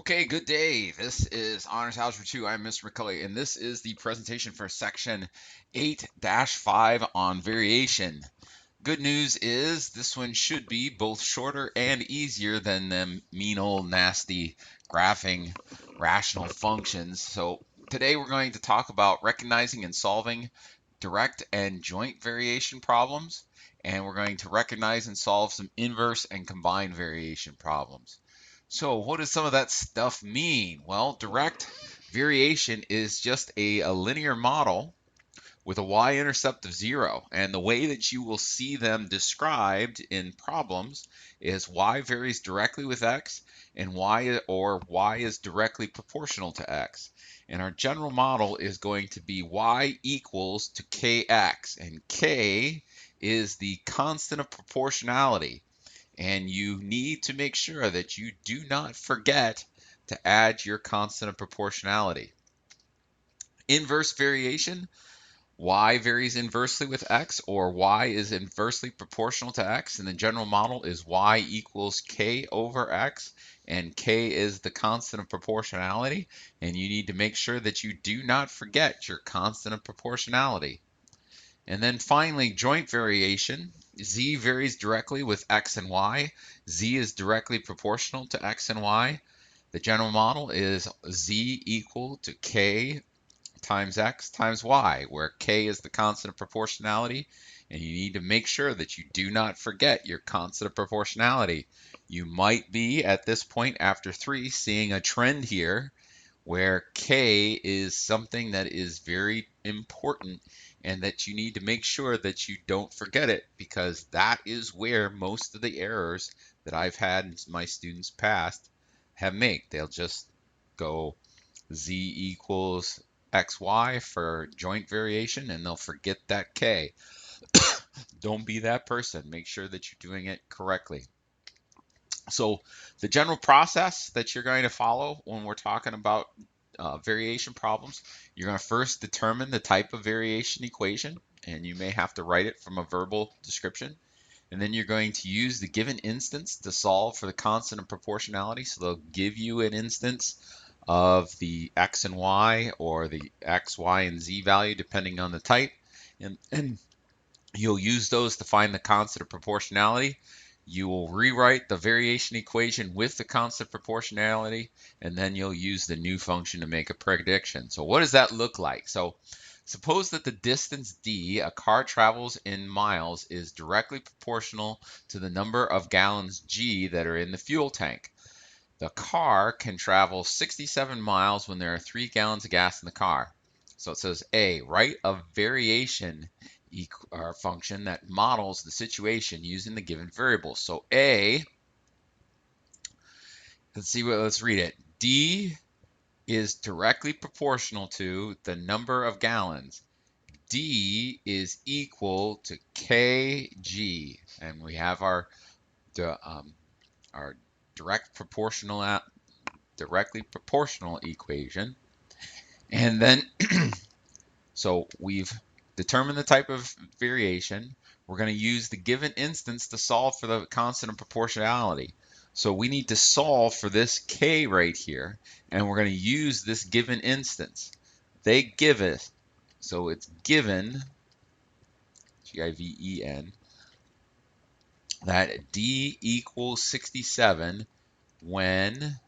Okay, good day. This is Honors Algebra 2. I'm Mr. McCully, and this is the presentation for section 8-5 on variation. Good news is this one should be both shorter and easier than them mean old nasty graphing rational functions. So today we're going to talk about recognizing and solving direct and joint variation problems, and we're going to recognize and solve some inverse and combined variation problems. So what does some of that stuff mean? Well, direct variation is just a linear model with a y-intercept of 0. And the way that you will see them described in problems is y varies directly with x, and y is directly proportional to x. And our general model is going to be y equals to kx, and k is the constant of proportionality. And you need to make sure that you do not forget to add your constant of proportionality. Inverse variation, y varies inversely with x, or y is inversely proportional to x, and the general model is y equals k over x, and k is the constant of proportionality, and you need to make sure that you do not forget your constant of proportionality. And then finally, joint variation. Z varies directly with x and y. Z is directly proportional to x and y. The general model is z equal to k times x times y, where k is the constant of proportionality, and you need to make sure that you do not forget your constant of proportionality. You might be, at this point after 3, seeing a trend here where k is something that is very important and that you need to make sure that you don't forget it, because that is where most of the errors that I've had in my students past have made. They'll just go z equals xy for joint variation and they'll forget that k. Don't be that person. Make sure that you're doing it correctly. So the general process that you're going to follow when we're talking about variation problems, you're going to first determine the type of variation equation, and you may have to write it from a verbal description. And then you're going to use the given instance to solve for the constant of proportionality. So they'll give you an instance of the x and y, or the x, y, and z value depending on the type. And you'll use those to find the constant of proportionality. You will rewrite the variation equation with the constant proportionality, and then you'll use the new function to make a prediction. So what does that look like? So suppose that the distance d a car travels in miles is directly proportional to the number of gallons g that are in the fuel tank. The car can travel 67 miles when there are 3 gallons of gas in the car. So it says A, write a variation function that models the situation using the given variables. So A, let's read it. D is directly proportional to the number of gallons. D is equal to kg, and we have our directly proportional equation. And then, so we've determined the type of variation. We're going to use the given instance to solve for the constant of proportionality. So we need to solve for this k right here, and we're going to use this given instance. They give us, so it's given, G-I-V-E-N, that d equals 67 when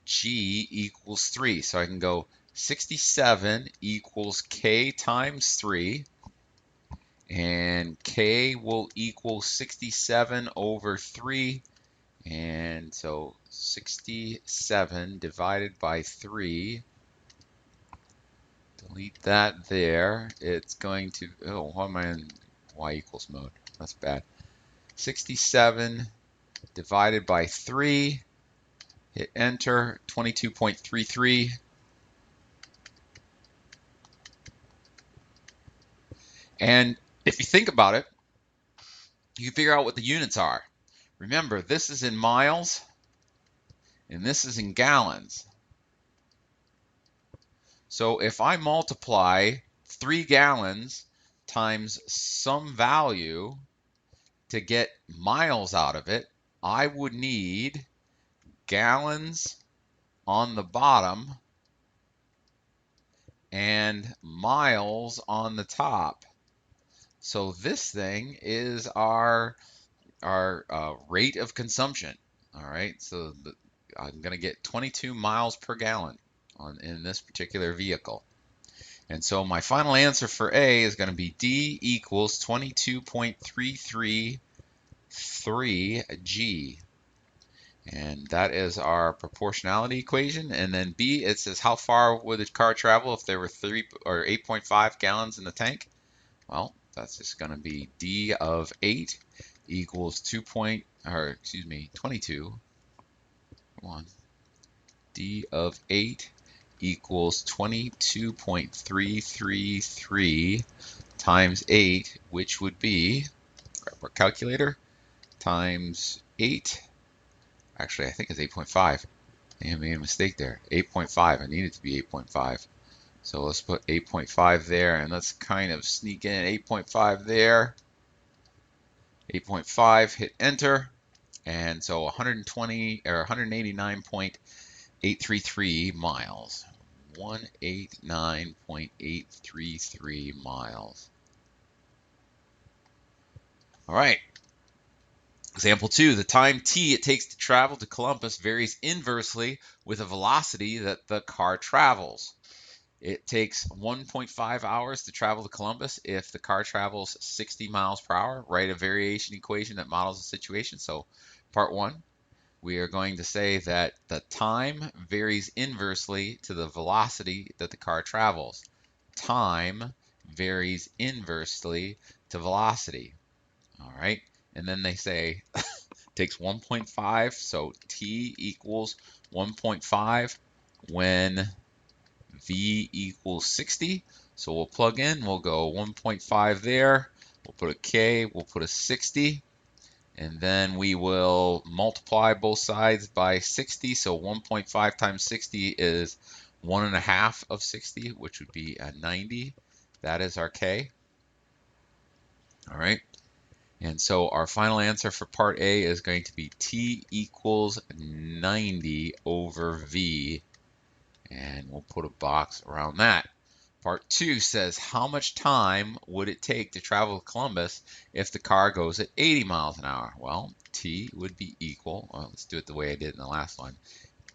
g equals 3. So I can go 67 equals k times 3, and k will equal 67 over 3, and so 67 divided by 3, delete that there, it's going to, oh, why am I in y equals mode? That's bad. 67 divided by 3, hit enter, 22.33. And if you think about it, you can figure out what the units are. Remember, this is in miles, and this is in gallons. So if I multiply 3 gallons times some value to get miles out of it, I would need gallons on the bottom and miles on the top. So this thing is our rate of consumption. All right, so I'm going to get 22 miles per gallon in this particular vehicle. And so my final answer for A is going to be D equals 22.333 G. And that is our proportionality equation. And then B, it says how far would the car travel if there were 8.5 gallons in the tank? Well, that's just going to be D of 8 equals 22. Come on. D of 8 equals 22.333 times 8, which would be, grab our calculator, times 8. Actually, I think it's 8.5. I made a mistake there. 8.5. I need it to be 8.5. So let's put 8.5 there, and let's kind of sneak in 8.5 there. 8.5, hit enter, and so 120 or 189.833 miles. 189.833 miles. All right. Example 2, the time t it takes to travel to Columbus varies inversely with the velocity that the car travels. It takes 1.5 hours to travel to Columbus if the car travels 60 miles per hour. Write a variation equation that models the situation. So part 1, we are going to say that the time varies inversely to the velocity that the car travels. Time varies inversely to velocity. All right. And then they say takes 1.5, so t equals 1.5 when v equals 60. So we'll plug in, we'll go 1.5 there, we'll put a k, we'll put a 60, and then we will multiply both sides by 60. So 1.5 times 60 is 1.5 of 60, which would be a 90. That is our k. All right. And so our final answer for part A is going to be t equals 90 over v. And we'll put a box around that. Part 2 says, how much time would it take to travel to Columbus if the car goes at 80 miles an hour? Well, t would be equal, well, let's do it the way I did in the last one.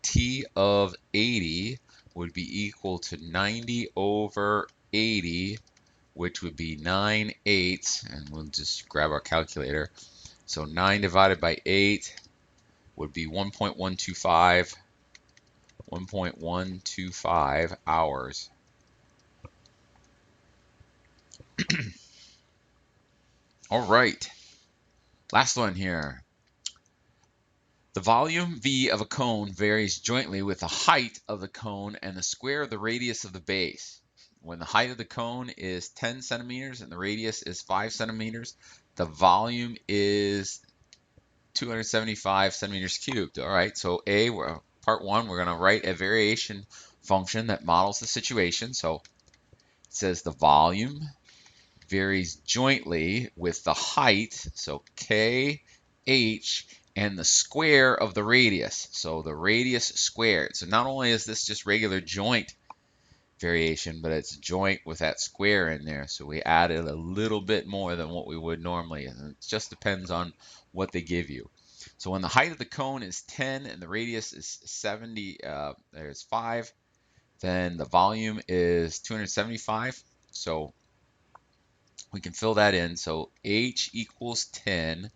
T of 80 would be equal to 90 over 80, which would be 9/8, and we'll just grab our calculator. So 9 divided by 8 would be 1.125 hours. All right, last one here. The volume V of a cone varies jointly with the height of the cone and the square of the radius of the base. When the height of the cone is 10 centimeters and the radius is 5 centimeters, the volume is 275 centimeters cubed. All right, so part 1, we're going to write a variation function that models the situation. So it says the volume varies jointly with the height, so k, h, and the square of the radius, so the radius squared. So not only is this just regular joint variation, but it's joint with that square in there. So we added a little bit more than what we would normally, and it just depends on what they give you. So when the height of the cone is 10 and the radius is 70, there's 5, then the volume is 275. So we can fill that in. So h equals 10,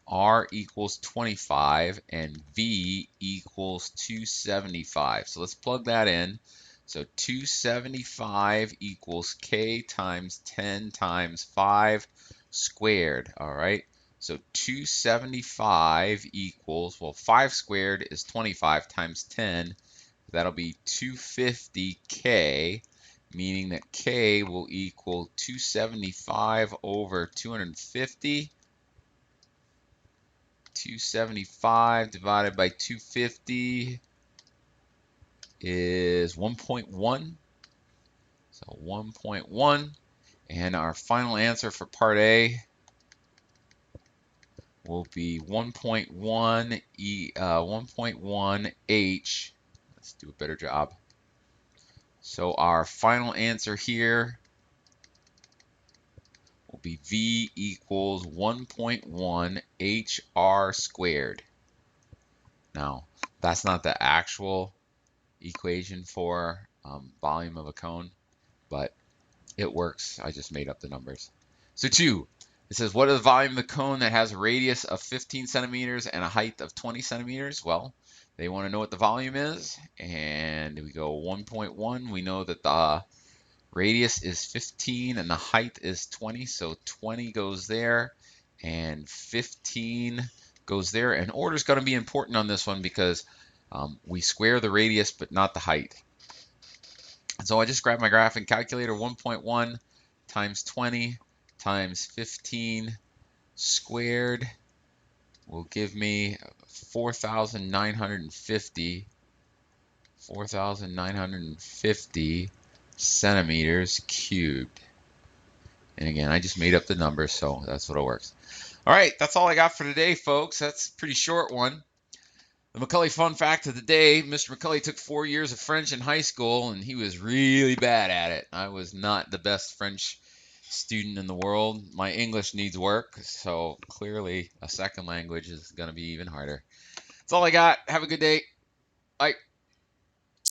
r equals 25, and v equals 275. So let's plug that in. So 275 equals k times 10 times 5 squared. All right. So 275 equals, well, 5 squared is 25 times 10. That'll be 250k, meaning that k will equal 275 over 250. 275 divided by 250 is 1.1. So 1.1. And our final answer for part A will be 1.1 H. Let's Let's do a better job. So our final answer here will be V equals 1.1 HR squared. Now, that's not the actual equation for volume of a cone, but it works. I just made up the numbers. So 2, it says, what is the volume of the cone that has a radius of 15 centimeters and a height of 20 centimeters? Well, they want to know what the volume is, and we go 1.1. We know that the radius is 15 and the height is 20, so 20 goes there and 15 goes there. And order is going to be important on this one because we square the radius but not the height. So I just grabbed my graphing calculator. 1.1 times 20 times 15 squared will give me 4,950 centimeters cubed. And again, I just made up the numbers, so that's what it works. All right, that's all I got for today, folks. That's a pretty short one. The McCully fun fact of the day, Mr. McCully took 4 years of French in high school, and he was really bad at it. I was not the best French student in the world. My English needs work, so clearly a second language is going to be even harder. That's all I got. Have a good day. Bye.